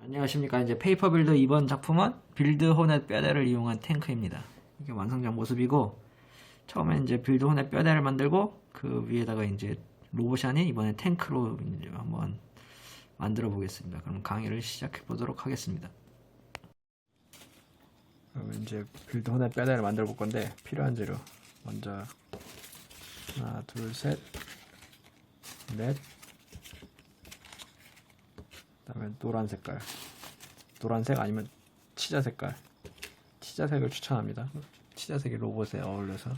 안녕하십니까. 이제 페이퍼 빌드 이번 작품은 빌드 호넷 뼈대를 이용한 탱크입니다. 이게 완성작 모습이고, 처음에 이제 빌드 호넷 뼈대를 만들고 그 위에다가 이제 로봇이 아닌 이번에 탱크로 이제 한번 만들어 보겠습니다. 그럼 강의를 시작해 보도록 하겠습니다. 그럼 이제 빌드 호넷 뼈대를 만들어 볼 건데, 필요한 재료 먼저 하나, 둘, 셋, 넷. 그다음에 노란 색깔, 노란색 아니면 치자 색깔, 치자색을 추천합니다. 치자색이 로봇에 어울려서,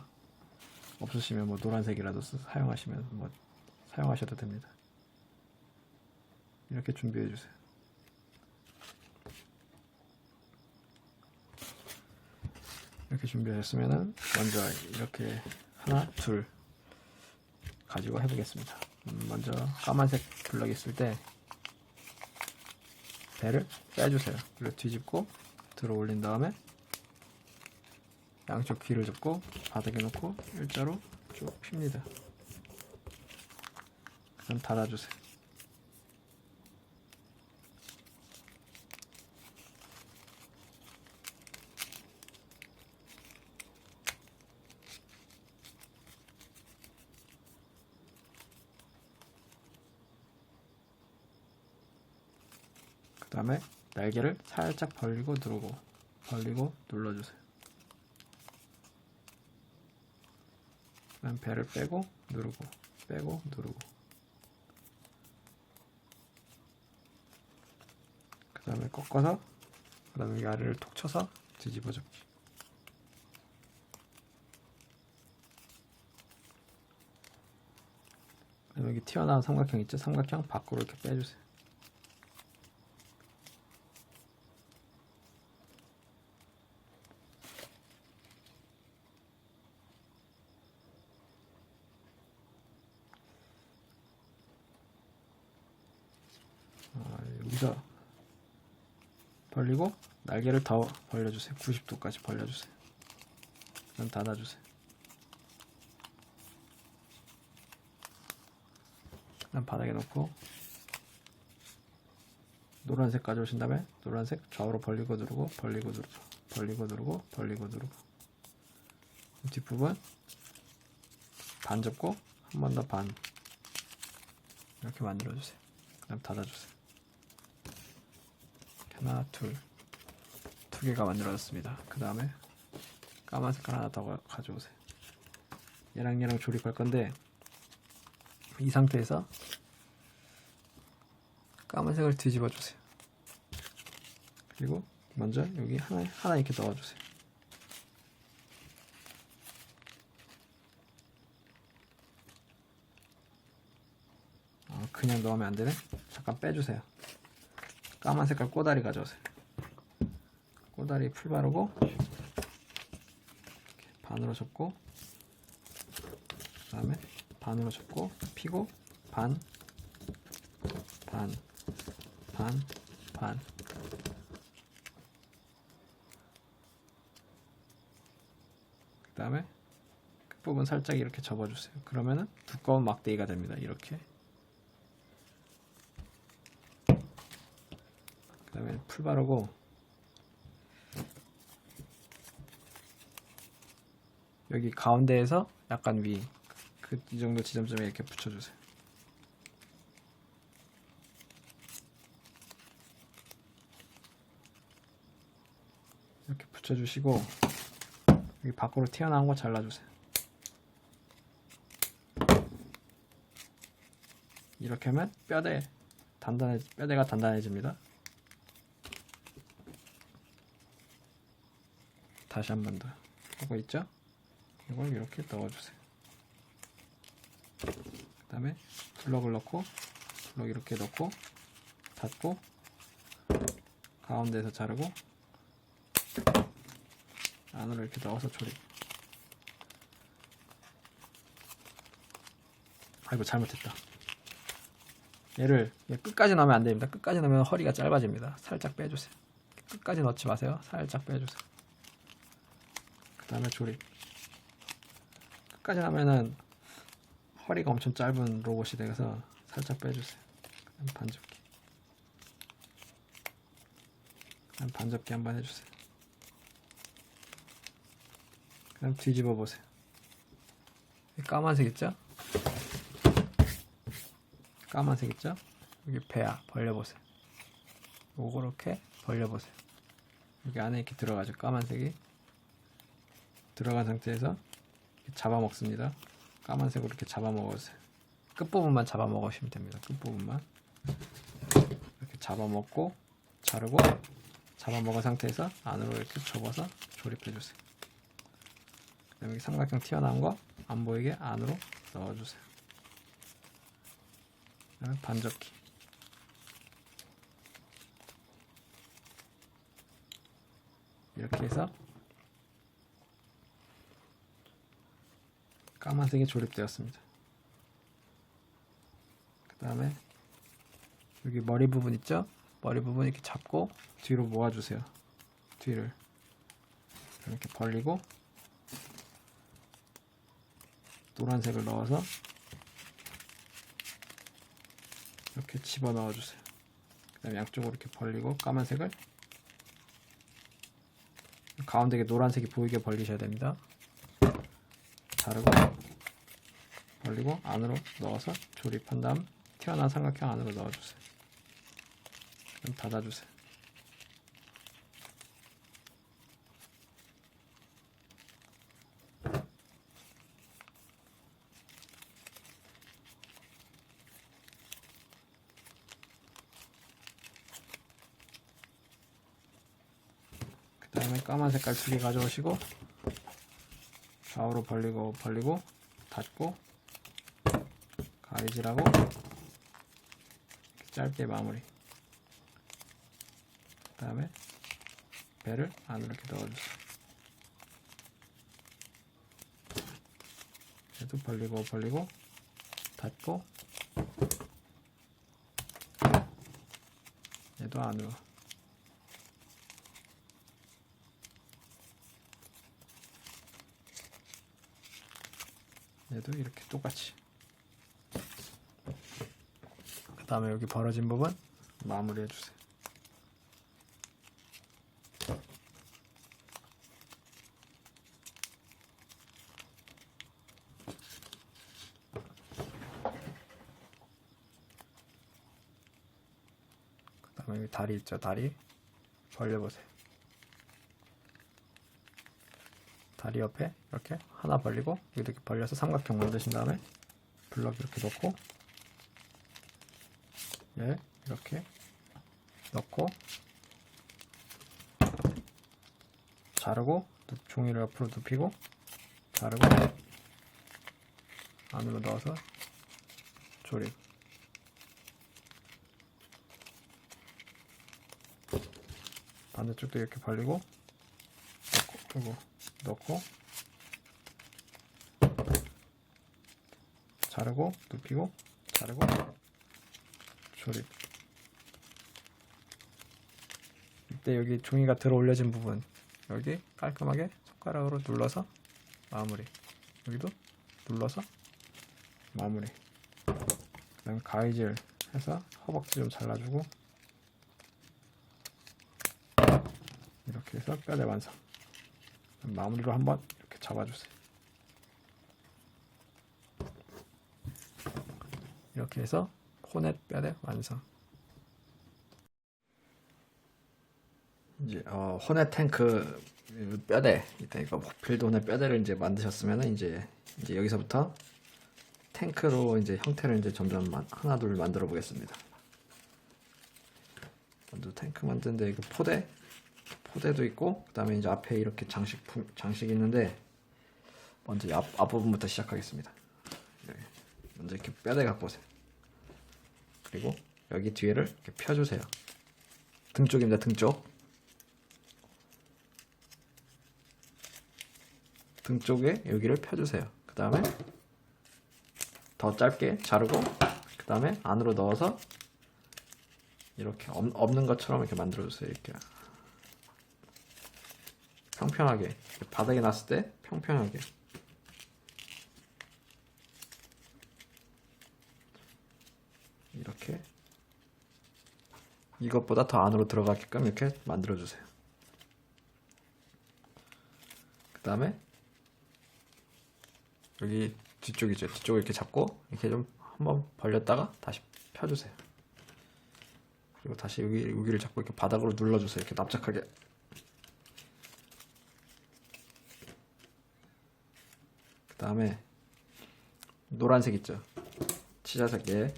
없으시면 뭐 노란색이라도 사용하시면 뭐 사용하셔도 됩니다. 이렇게 준비해 주세요. 이렇게 준비하셨으면은 먼저 이렇게 하나, 둘 가지고 해보겠습니다. 먼저 까만색 블럭 있을 때 배를 빼주세요. 그리고 뒤집고 들어 올린 다음에 양쪽 귀를 잡고 바닥에 놓고 일자로 쭉 핍니다. 그럼 닫아주세요. 그 다음에 날개를 살짝 벌리고 누르고 벌리고 눌러주세요. 그다음 배를 빼고 누르고 빼고 누르고, 그 다음에 꺾어서, 그 다음에 여기 아래를 톡 쳐서 뒤집어 접기. 여기 튀어나온 삼각형 있죠? 삼각형 밖으로 이렇게 빼주세요. 여기서 벌리고 날개를 더 벌려주세요. 90도까지 벌려주세요. 그럼 닫아주세요. 그다음 바닥에 놓고 노란색 가져오신 다음에 노란색 좌우로 벌리고 누르고 벌리고 누르고 벌리고 누르고 벌리고 누르고, 뒷부분 반 접고 한 번 더 반 이렇게 만들어주세요. 그 다음 닫아주세요. 하나, 둘, 두 개가 만들어졌습니다. 그 다음에 까만 색깔 하나 더 가져오세요. 얘랑 조립할 건데, 이 상태에서 까만색을 뒤집어 주세요. 그리고 먼저 여기 하나 이렇게 넣어주세요. 그냥 넣으면 안 되네. 잠깐 빼주세요. 까만 색깔 꼬다리 가져오세요. 꼬다리 풀 바르고 이렇게 반으로 접고, 그 다음에 반으로 접고 피고 반, 반, 반, 반. 그 다음에 끝부분 살짝 이렇게 접어주세요. 그러면은 두꺼운 막대기가 됩니다. 이렇게. 그 다음에 풀 바르고 여기 가운데에서 약간 위, 이 정도 지점점에 이렇게 붙여주세요. 이렇게 붙여주시고 여기 밖으로 튀어나온 거 잘라주세요. 이렇게 하면 뼈대가 단단해집니다. 다시 한 번 더 하고 있죠? 이걸 이렇게 넣어주세요. 그 다음에 블럭을 넣고 블럭 이렇게 넣고 닫고 가운데에서 자르고 안으로 이렇게 넣어서 조립. 아이고 잘못했다. 얘를 끝까지 넣으면 안됩니다. 끝까지 넣으면 허리가 짧아집니다. 살짝 빼주세요. 끝까지 넣지 마세요. 살짝 빼주세요. 그 다음에 조립. 끝까지 하면은 허리가 엄청 짧은 로봇이 돼서 살짝 빼주세요. 반접기. 반접기 한번 해주세요. 그럼 뒤집어 보세요. 까만색 있죠? 까만색 있죠? 여기 배야 벌려보세요. 요렇게 벌려보세요. 여기 안에 이렇게 들어가죠. 까만색이 들어간 상태에서 잡아먹습니다. 까만색으로 이렇게 잡아먹으세요. 끝부분만 잡아먹으시면 됩니다. 끝부분만 이렇게 잡아먹고 자르고 잡아먹은 상태에서 안으로 이렇게 접어서 조립해주세요. 그 다음에 삼각형 튀어나온 거 안 보이게 안으로 넣어주세요. 그 다음에 반접기 이렇게 해서 까만색이 조립되었습니다. 그 다음에 여기 머리 부분 있죠? 머리 부분 이렇게 잡고 뒤로 모아주세요. 뒤를 이렇게 벌리고 노란색을 넣어서 이렇게 집어넣어 주세요. 그 다음에 양쪽으로 이렇게 벌리고 까만색을 가운데에 노란색이 보이게 벌리셔야 됩니다. 자르고 벌리고 안으로 넣어서 조립한 다음 튀어나온 삼각형 안으로 넣어주세요. 그럼 닫아주세요. 그 다음에 까만 색깔 2개 가져오시고 좌우로 벌리고 닫고 가위질하고 짧게 마무리. 그 다음에 배를 안으로 이렇게 넣어주세요. 얘도 벌리고 닫고 얘도 안으로. 얘도 이렇게 똑같이. 그 다음에 여기 벌어진 부분 마무리 해주세요. 그 다음에 여기 다리 있죠? 다리 벌려보세요. 다리 옆에 이렇게 하나 벌리고 이렇게 벌려서 삼각형 만드신 다음에 블럭 이렇게 넣고 얘 이렇게 넣고 자르고 종이를 옆으로 눕히고 자르고 안으로 넣어서 조립. 반대쪽도 이렇게 벌리고 넣고 자르고 눕히고 자르고 조립. 이때 여기 종이가 들어 올려진 부분 여기 깔끔하게 손가락으로 눌러서 마무리. 여기도 눌러서 마무리. 그 다음에 가위질 해서 허벅지 좀 잘라주고 이렇게 해서 뼈대 완성. 마무리로 한번 이렇게 잡아주세요. 이렇게 해서 호넷 뼈대 완성. 이제 호넷 탱크 뼈대 일단 이거 필드 호넷 뼈대를 이제 만드셨으면 이제 여기서부터 탱크로 이제 형태를 이제 점점 하나 둘 만들어 보겠습니다. 먼저 탱크 만드는데 이거 포대도 있고 그다음에 이제 앞에 이렇게 장식이 있는데 먼저 앞부분부터 시작하겠습니다. 먼저 이렇게 뼈대 갖고 오세요. 그리고 여기 뒤에를 이렇게 펴주세요. 등 쪽입니다. 등 쪽에 여기를 펴주세요. 그 다음에 더 짧게 자르고 그 다음에 안으로 넣어서 이렇게 없는 것처럼 이렇게 만들어주세요. 이렇게 평평하게 바닥에 놨을 때 평평하게 이렇게 이것보다 더 안으로 들어가게끔 이렇게 만들어 주세요. 그 다음에 여기 뒤쪽이죠. 뒤쪽을 이렇게 잡고 이렇게 좀 한번 벌렸다가 다시 펴주세요. 그리고 다시 여기를 잡고 이렇게 바닥으로 눌러주세요. 이렇게 납작하게. 그 다음에 노란색 있죠. 치자색 얘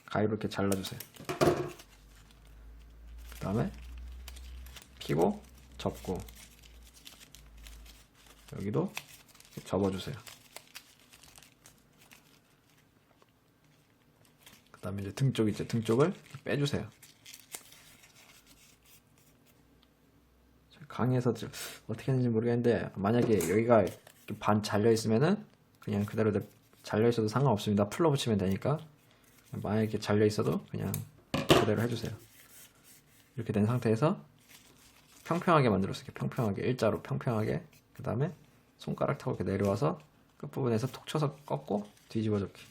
가위로 이렇게 잘라주세요. 그 다음에 피고 접고 여기도 접어주세요. 그 다음에 이제 등 쪽 있죠. 등 쪽을 빼주세요. 강의에서 어떻게 했는지 모르겠는데 만약에 여기가 반 잘려 있으면은 그냥 그대로 잘려 있어도 상관없습니다. 풀러 붙이면 되니까. 만약에 잘려 있어도 그냥 그대로 해주세요. 이렇게 된 상태에서 평평하게 만들었어요. 평평하게 일자로 평평하게. 그 다음에 손가락 타고 이렇게 내려와서 끝부분에서 톡 쳐서 꺾고 뒤집어 접기.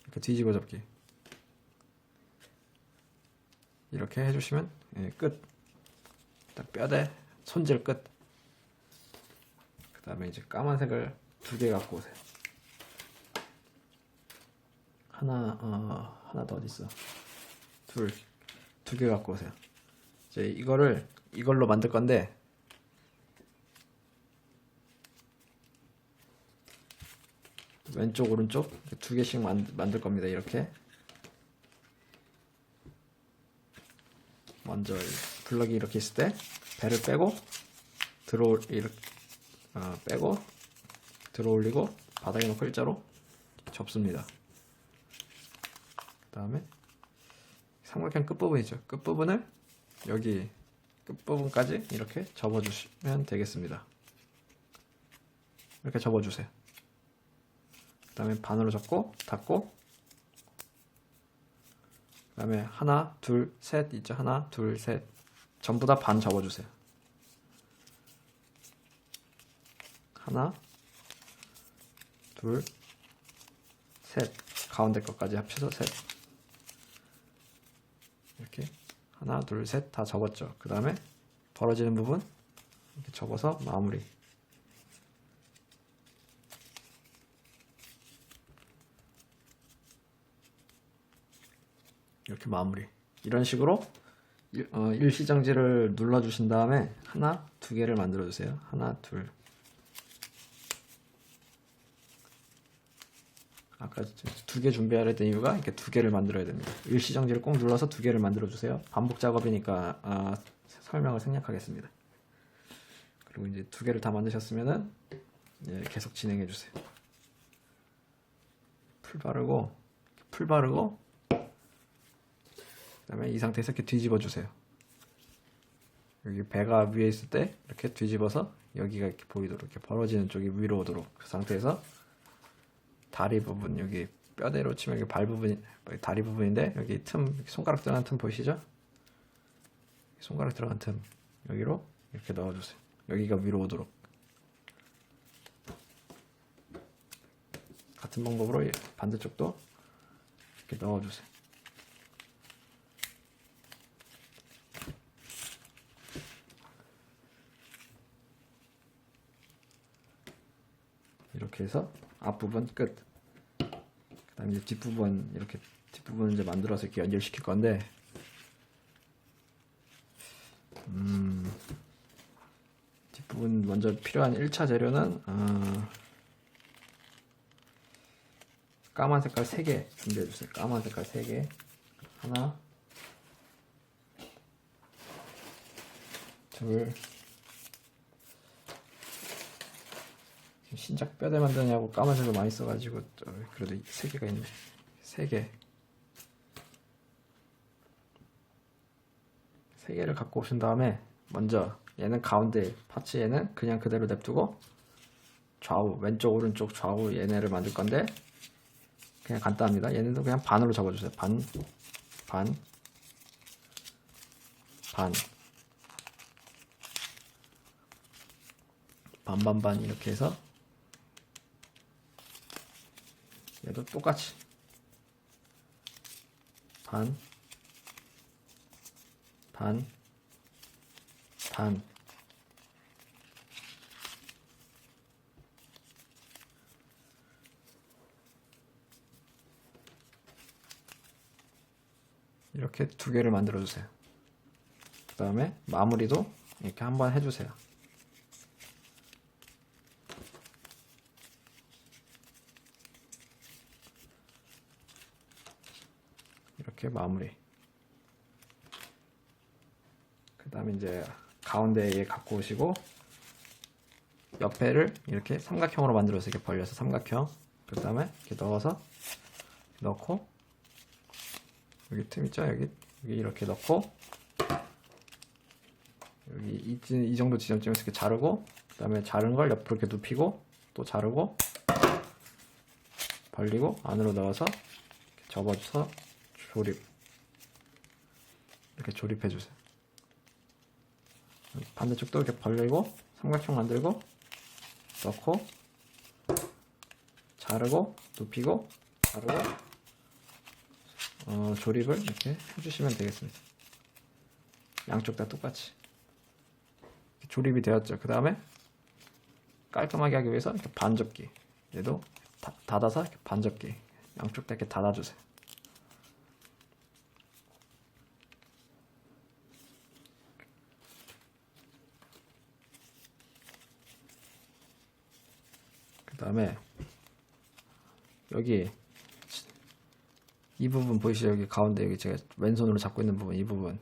이렇게 뒤집어 접기. 이렇게 해주시면 끝. 딱 뼈대 손질 끝. 그 다음에 이제 까만색을 2개 갖고 오세요. 하나 더 어디 있어? 2개 갖고 오세요. 이제 이걸로 만들 건데 왼쪽 오른쪽 2개씩 만들 겁니다. 이렇게 먼저 블럭이 이렇게 있을 때 배를 빼고 빼고 들어 올리고 바닥에 놓고 일자로 접습니다. 그 다음에 삼각형 끝부분이죠. 끝부분을 여기 끝부분까지 이렇게 접어주시면 되겠습니다. 이렇게 접어주세요. 그 다음에 반으로 접고 닫고 그 다음에 하나 둘 셋 있죠. 하나 둘 셋 전부 다 반 접어주세요. 하나 둘 셋 가운데 것까지 합쳐서 셋 이렇게 하나 둘 셋 다 접었죠. 그 다음에 벌어지는 부분 이렇게 접어서 마무리. 이렇게 마무리. 이런 식으로 일시정지를 눌러주신 다음에 하나, 2개를 만들어주세요. 하나, 둘. 아까 2개 준비하려 했던 이유가 이렇게 2개를 만들어야 됩니다. 일시정지를 꼭 눌러서 2개를 만들어주세요. 반복 작업이니까 설명을 생략하겠습니다. 그리고 이제 2개를 다 만드셨으면은 계속 진행해주세요. 풀 바르고 그 다음에 이 상태에서 이렇게 뒤집어 주세요. 여기 배가 위에 있을 때 이렇게 뒤집어서 여기가 이렇게 보이도록 이렇게 벌어지는 쪽이 위로 오도록 그 상태에서 다리 부분 여기 뼈대로 치면 여기 발 부분 다리 부분인데 여기 틈 손가락 들어간 틈 보이시죠? 손가락 들어간 틈 여기로 이렇게 넣어주세요. 여기가 위로 오도록 같은 방법으로 반대쪽도 이렇게 넣어주세요. 이렇게 해서 앞부분 끝. 그 다음에 이제 뒷부분 이렇게 뒷부분 이제 만들어서 이렇게 연결시킬 건데 뒷부분 먼저 필요한 1차 재료는 까만 색깔 3개 준비해 주세요. 까만 색깔 3개. 하나, 둘. 신작 뼈대 만드냐고 까만색을 많이 써가지고 그래도 3개가 있네. 3개. 3개를 갖고 오신 다음에 먼저 얘는 가운데 파츠 얘는 그냥 그대로 냅두고 좌우 왼쪽 오른쪽 좌우 얘네를 만들 건데 그냥 간단합니다. 얘네도 그냥 반으로 접어주세요. 반 이렇게 해서 얘도 얘도 똑같이 반, 반, 반. 이렇게 두 개를 만들어 주세요. 그 다음에 마무리도 이렇게 한번 해주세요. 이렇게 마무리. 그 다음에 이제 가운데에 갖고 오시고 옆에를 이렇게 삼각형으로 만들어서 이렇게 벌려서 삼각형. 그 다음에 이렇게 넣어서 넣고 여기 틈 있죠? 여기 이렇게 넣고 여기 이 정도 지점쯤에서 이렇게 자르고 그 다음에 자른 걸 옆으로 이렇게 눕히고 또 자르고 벌리고 안으로 넣어서 이렇게 접어서 조립. 이렇게 조립해 주세요. 반대쪽도 이렇게 벌리고 삼각형 만들고 넣고 자르고 눕히고 자르고 조립을 이렇게 해주시면 되겠습니다. 양쪽 다 똑같이 조립이 되었죠. 그 다음에 깔끔하게 하기 위해서 이렇게 반접기, 얘도 닫아서 이렇게 반접기 양쪽 다 이렇게 닫아주세요. 그 다음에 여기 이 부분 보이시죠? 여기 가운데 여기 제가 왼손으로 잡고 있는 부분, 이 부분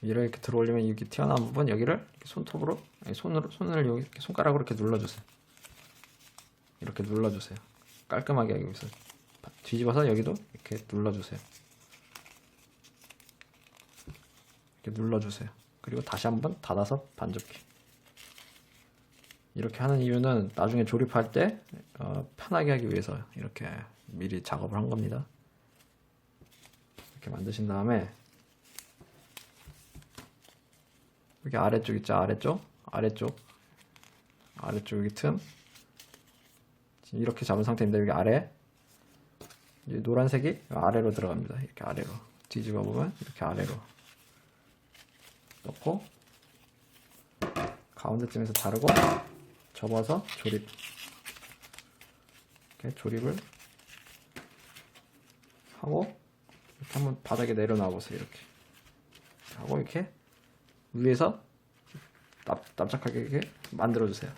이렇게 들어 올리면 여기 튀어나온 부분 여기를 이렇게 손톱으로 손을 여기 이렇게 손가락으로 이렇게 눌러주세요. 이렇게 눌러주세요. 깔끔하게 하기 위해서 뒤집어서 여기도 이렇게 눌러주세요. 이렇게 눌러주세요. 그리고 다시 한번 닫아서 반접기. 이렇게 하는 이유는 나중에 조립할 때 편하게 하기 위해서 이렇게 미리 작업을 한 겁니다. 이렇게 만드신 다음에 여기 아래쪽 있죠? 아래쪽 여기 틈 지금 이렇게 잡은 상태입니다. 여기 아래 이제 노란색이 아래로 들어갑니다. 이렇게 아래로 뒤집어 보면 이렇게 아래로 넣고 가운데쯤에서 자르고 접어서 조립. 이렇게 조립을 하고 이렇게 한번 바닥에 내려놔 보세요. 이렇게 하고 이렇게 위에서 납작하게 이렇게 만들어 주세요.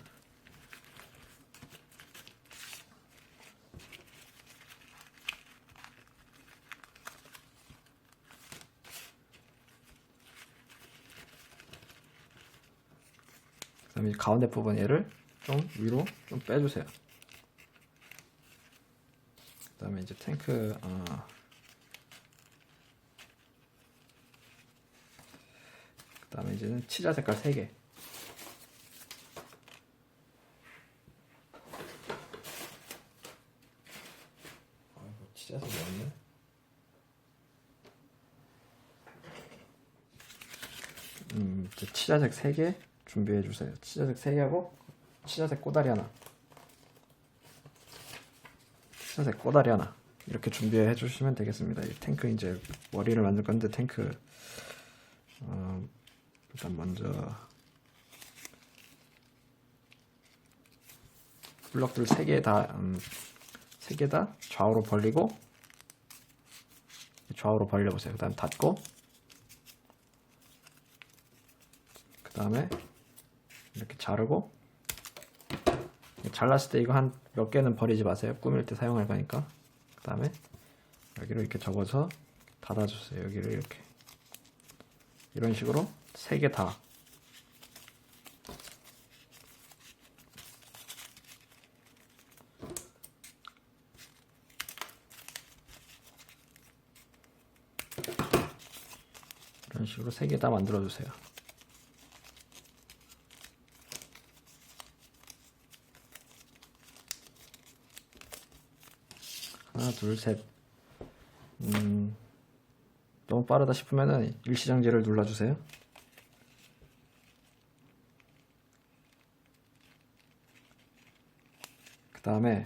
그다음에 가운데 부분 얘를 좀 위로 좀 빼주세요. 그다음에 이제 탱크 그다음에 이제는 치자 색깔 3개. 치자색 없네. 치자색 3개 준비해 주세요. 치자색 3개하고 치자색 꼬다리 하나. 치자색 꼬다리 하나. 이렇게 준비해 주시면 되겠습니다. 이 탱크 이제 머리를 만들 건데 탱크 일단 먼저 블럭들 3개 다 3개 다 좌우로 벌리고 좌우로 벌려보세요. 그 다음 닫고 그 다음에 이렇게 자르고 잘랐을 때 이거 한 몇 개는 버리지 마세요. 꾸밀 때 사용할 거니까. 그 다음에 여기를 이렇게 접어서 닫아주세요. 여기를 이렇게 이런 식으로 3개 다 이런 식으로 3개 다 만들어 주세요. 하나, 둘, 셋. 너무 빠르다 싶으면은 일시정지를 눌러주세요. 그 다음에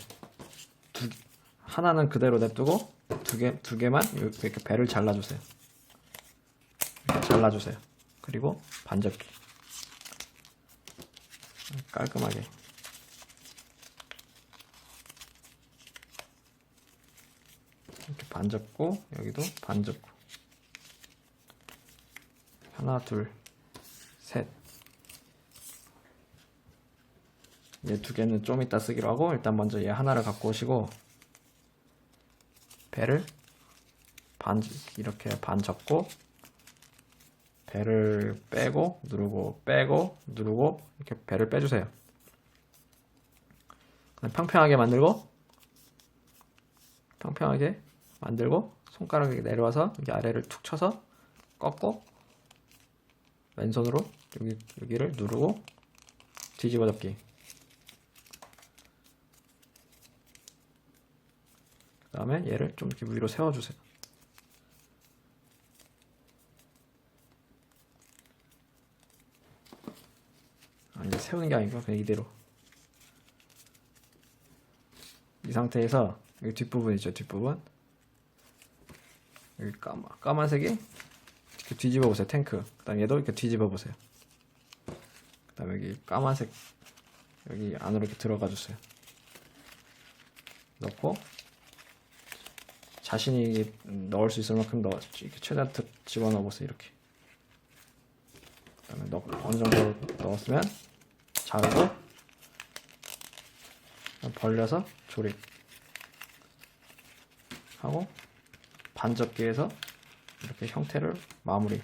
하나는 그대로 냅두고 두 개만 이렇게 배를 잘라주세요. 이렇게 잘라주세요. 그리고 반접기 깔끔하게 이렇게 반접고 여기도 반접고 하나 둘 셋. 얘 두 개는 좀 이따 쓰기로 하고 일단 먼저 얘 하나를 갖고 오시고 배를 이렇게 반 접고 배를 빼고 누르고 빼고 누르고 이렇게 배를 빼주세요. 평평하게 만들고 손가락이 내려와서 여기 아래를 툭 쳐서 꺾고 왼손으로 여기를 누르고 뒤집어 접기. 그 다음에 얘를 좀 이렇게 위로 세워주세요. 이제 세우는 게 아니고 그냥 이대로 이 상태에서 여기 뒷부분 있죠. 뒷부분 여기 까만색이 이렇게 뒤집어 보세요. 탱크. 그 다음에 얘도 이렇게 뒤집어 보세요. 그 다음에 여기 까만색 여기 안으로 이렇게 들어가 주세요. 넣고 자신이 넣을 수 있을 만큼 이렇게 최대한 집어넣어 보세요. 이렇게. 그 다음에 어느 정도 넣었으면 자르고 벌려서 조립 하고 반접기해서 이렇게 형태를 마무리.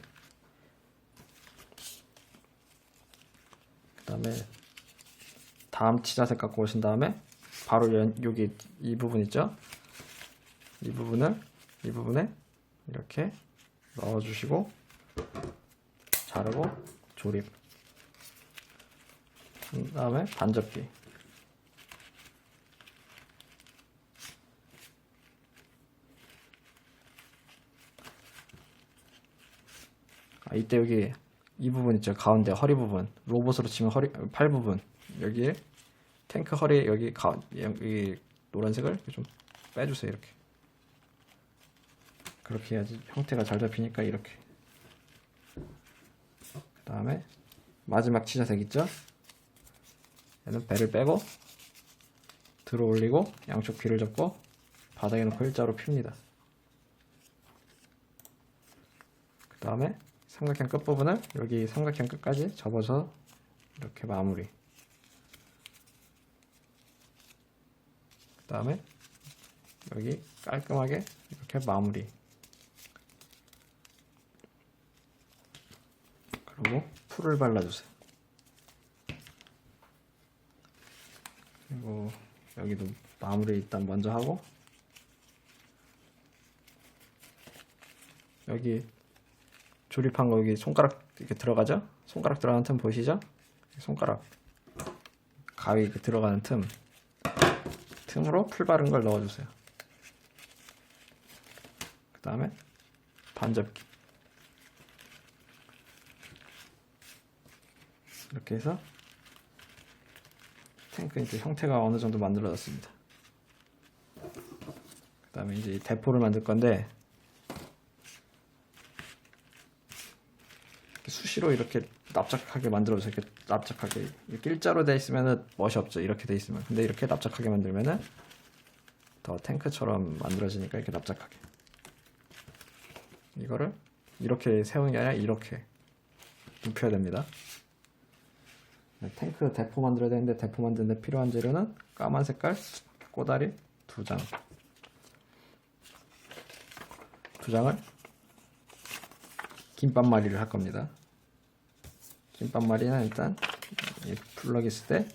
그 다음에 다음 치자색 갖고 오신 다음에 바로 여기 이 부분 있죠? 이 부분에 이렇게 넣어주시고 자르고 조립. 그 다음에 반접기. 이때 여기 이 부분 있죠. 가운데 허리 부분. 로봇으로 치면 팔 부분. 여기에 탱크 허리 여기 노란색을 좀 빼주세요. 이렇게. 그렇게 해야지 형태가 잘 잡히니까 이렇게. 그 다음에 마지막 치자색 있죠? 얘는 배를 빼고 들어 올리고 양쪽 귀를 접고 바닥에 놓고 일자로 핍니다. 그 다음에 삼각형 끝부분을 여기 삼각형 끝까지 접어서 이렇게 마무리. 그 다음에 여기 깔끔하게 이렇게 마무리. 그리고 풀을 발라주세요. 그리고 여기도 마무리 일단 먼저 하고 여기 조립한 거 여기 손가락 이렇게 들어가죠? 손가락 들어가는 틈 보이시죠? 손가락 가위 이렇게 들어가는 틈으로 풀 바른 걸 넣어주세요. 그 다음에 반접기. 이렇게 해서 탱크 이제 형태가 어느 정도 만들어졌습니다. 그 다음에 이제 대포를 만들 건데 수시로 이렇게 납작하게 만들어주세요. 이렇게 납작하게. 이렇게 일자로 돼 있으면 멋이 없죠. 이렇게 돼 있으면. 근데 이렇게 납작하게 만들면은 더 탱크처럼 만들어지니까 이렇게 납작하게. 이거를 이렇게 세우는 게 아니라 이렇게 눕혀야 됩니다. 탱크 대포 만들어야 되는데 대포 만드는데 필요한 재료는 까만 색깔 꼬다리 2장. 2장을 김밥말이를 할 겁니다. 김밥말이는 일단 블럭 있을 때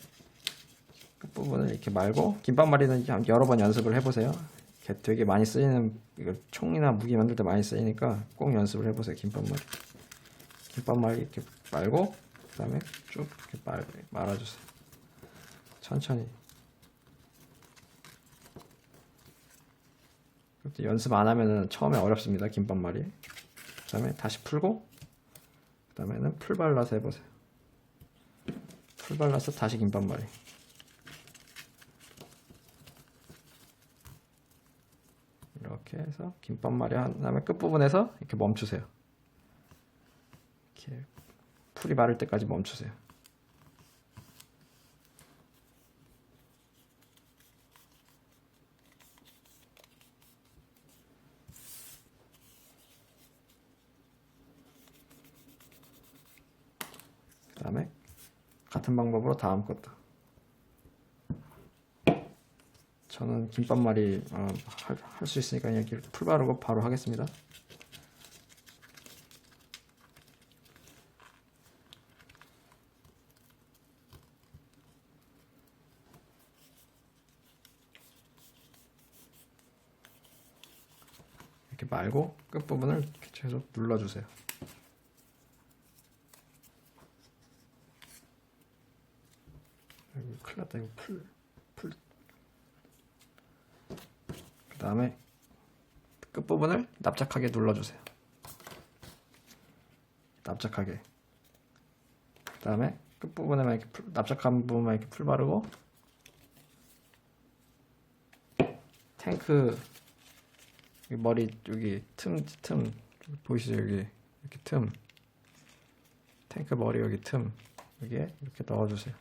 끝부분을 이렇게 말고, 김밥말이는 여러 번 연습을 해보세요. 되게 많이 쓰이는, 이거 총이나 무기 만들 때 많이 쓰이니까 꼭 연습을 해보세요. 김밥말이 이렇게 말고 그 다음에 쭉 이렇게 말아주세요. 천천히. 연습 안 하면은 처음에 어렵습니다. 김밥말이. 그 다음에 다시 풀고, 그 다음에는 풀 발라서 해보세요. 풀 발라서 다시 김밥말이. 하세요. 김밥말이 한 다음에 끝부분에서 이렇게 멈추세요. 이렇게 풀이 마를 때까지 멈추세요. 그 다음에 같은 방법으로 다음 것도. 저는 김밥말이 할 수 있으니까 그냥 이렇게 풀 바르고 바로 하겠습니다. 이렇게 말고 끝부분을 이렇게 계속 눌러주세요. 큰일 났다. 이거 풀. 그 다음에 끝부분을 납작하게 눌러주세요. 납작하게. 그 다음에 끝부분에만 이렇게 납작한 부분만 이렇게 풀 바르고, 탱크 머리 여기 틈 보이시죠? 여기 이렇게 틈, 탱크 머리 여기 틈 여기에 이렇게 넣어주세요.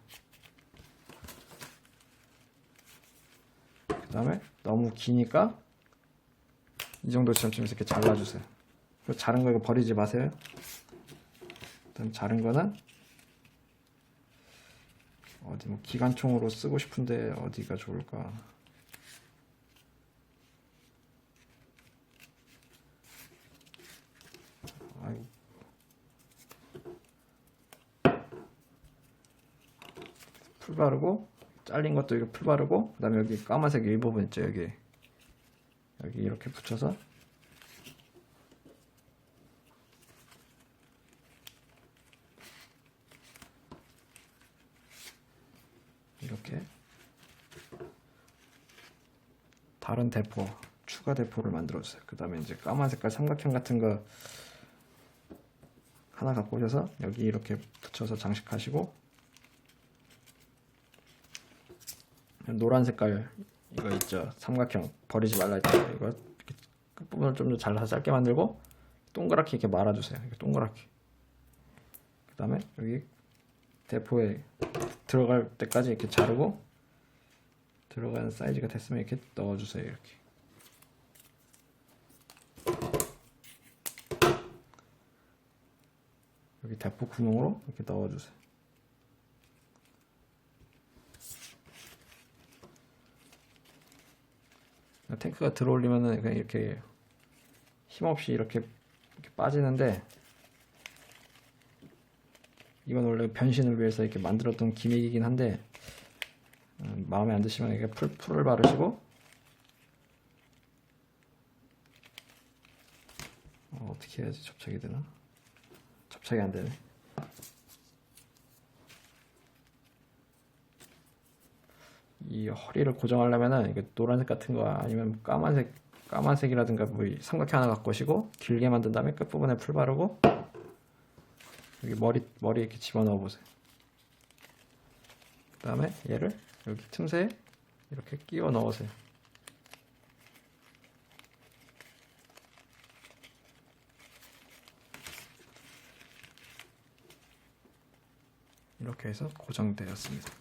그 다음에 너무 기니까 이 정도 지점쯤에서 이렇게 잘라주세요. 자른 거 이거 버리지 마세요. 일단 자른 거는 어디 뭐 기관총으로 쓰고 싶은데 어디가 좋을까? 아이고. 풀 바르고, 잘린 것도 이렇게 풀 바르고, 그 다음에 여기 까만색 일부분 있죠? 여기 이렇게 붙여서 이렇게 다른 대포, 추가 대포를 만들어주세요. 그 다음에 이제 까만 색깔 삼각형 같은 거 하나 갖고 오셔서 여기 이렇게 붙여서 장식하시고, 노란 색깔 이거 있죠? 삼각형 버리지 말라 했잖아요. 이거 이렇게 끝부분을 좀 더 잘라서 짧게 만들고 동그랗게 이렇게 말아주세요. 이렇게 동그랗게. 그 다음에 여기 대포에 들어갈 때까지 이렇게 자르고, 들어가는 사이즈가 됐으면 이렇게 넣어주세요. 이렇게. 여기 대포 구멍으로 이렇게 넣어주세요. 탱크가 들어올리면은 그냥 이렇게 힘없이 이렇게 빠지는데, 이건 원래 변신을 위해서 이렇게 만들었던 기믹이긴 한데, 마음에 안 드시면 이렇게 풀을 바르시고, 어떻게 해야지 접착이 되나? 접착이 안 되네. 이 허리를 고정하려면은 이게 노란색 같은 거 아니면 까만색이라든가 뭐 삼각형 하나 갖고 오시고 길게 만든 다음에 끝부분에 풀 바르고 여기 머리 이렇게 집어넣어 보세요. 그 다음에 얘를 여기 틈새에 이렇게 끼워 넣으세요. 이렇게 해서 고정되었습니다.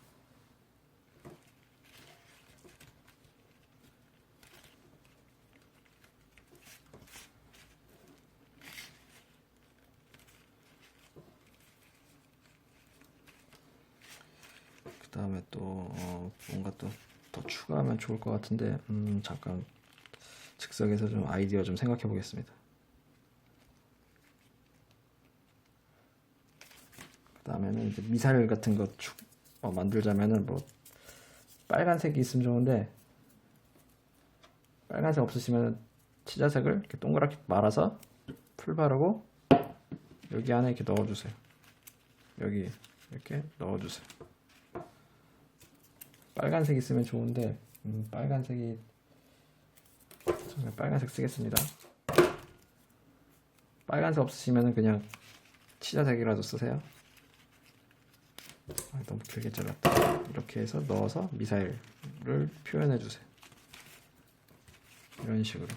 그 다음에 또 뭔가 또 더 추가하면 좋을 것 같은데 잠깐 즉석에서 좀 아이디어 좀 생각해 보겠습니다. 그 다음에는 이제 미사일 같은 거 만들자면은 뭐 빨간색이 있으면 좋은데, 빨간색 없으시면 치자색을 이렇게 동그랗게 말아서 풀 바르고 여기 안에 이렇게 넣어주세요. 여기 이렇게 넣어주세요. 빨간색 있으면 좋은데 빨간색이, 저는 빨간색 쓰겠습니다. 빨간색 없으시면 그냥 치자색이라도 쓰세요. 너무 길게 잘랐다. 이렇게 해서 넣어서 미사일을 표현해 주세요. 이런 식으로.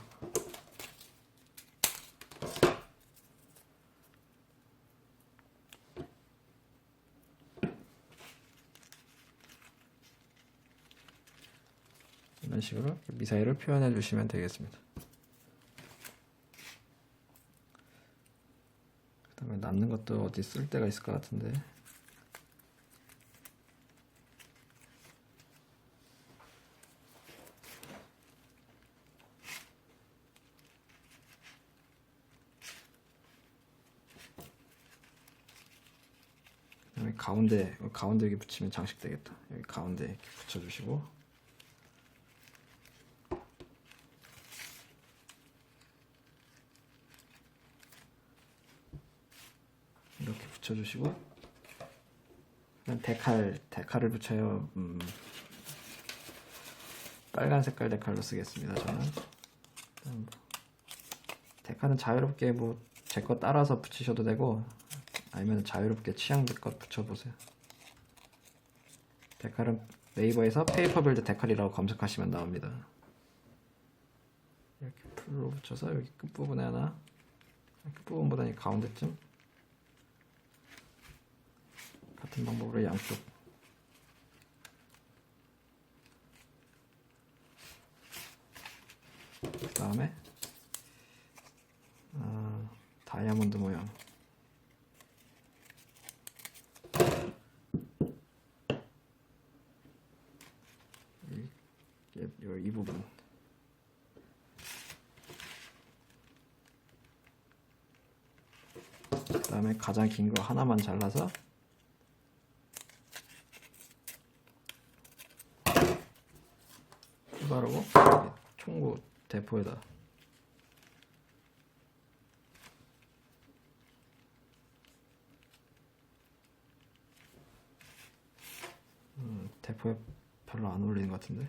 이런 식으로 미사일을 표현해 주시면 되겠습니다. 그 다음에 남는 것도 어디 쓸 데가 있을 것 같은데, 그다음에 가운데 여기 붙이면 장식 되겠다. 여기 가운데 이렇게 붙여주시고, 이렇게 붙여주시고, 그냥 데칼을 붙여요. 빨간 색깔 데칼로 쓰겠습니다. 저는 데칼은 자유롭게 뭐 제 거 따라서 붙이셔도 되고, 아니면 자유롭게 취향껏 붙여보세요. 데칼은 네이버에서 페이퍼 빌드 데칼이라고 검색하시면 나옵니다. 이렇게 풀로 붙여서 여기 끝부분에 하나, 끝부분보다는 가운데쯤, 같은 방법으로 양쪽 그 다음에 다이아몬드 모양, 이 부분, 그 다음에 가장 긴 거 하나만 잘라서 풀 바르고 총구 대포에다 대포에 별로 안 어울리는 것 같은데,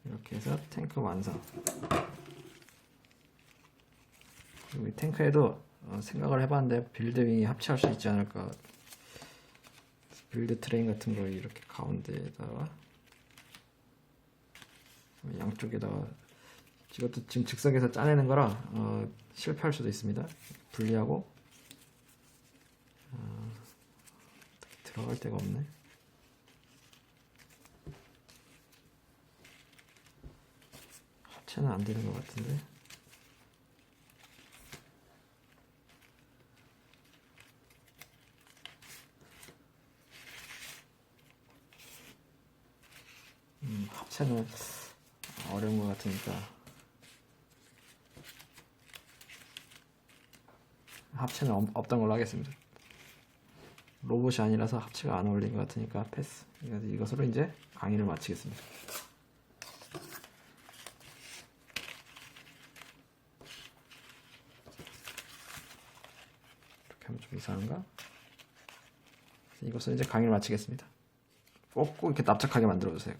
이렇게 해서 탱크 완성. 그리고 이 탱크에도 생각을 해봤는데 빌드윙이 합체할 수 있지 않을까. 빌드 트레인 같은 거 이렇게 가운데에다가 양쪽에다가, 이것도 지금 즉석에서 짜내는 거라 실패할 수도 있습니다. 분리하고 들어갈 데가 없네. 합체는 안 되는 것 같은데. 합체는 어려운 것 같으니까 합체는 없던 걸로 하겠습니다. 로봇이 아니라서 합체가 안 어울리는 것 같으니까 패스. 이것으로 이제 강의를 마치겠습니다. 이렇게 하면 좀 이상한가? 이것으로 이제 강의를 마치겠습니다. 꼭 이렇게 납작하게 만들어주세요.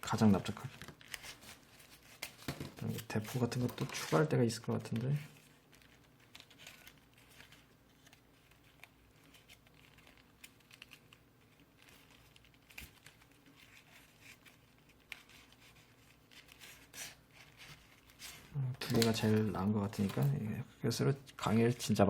가장 납작하게. 대포 같은 것도 추가할 때가 있을 것 같은데, 두 개가 제일 나은 것 같으니까 이것으로 강의를 진짜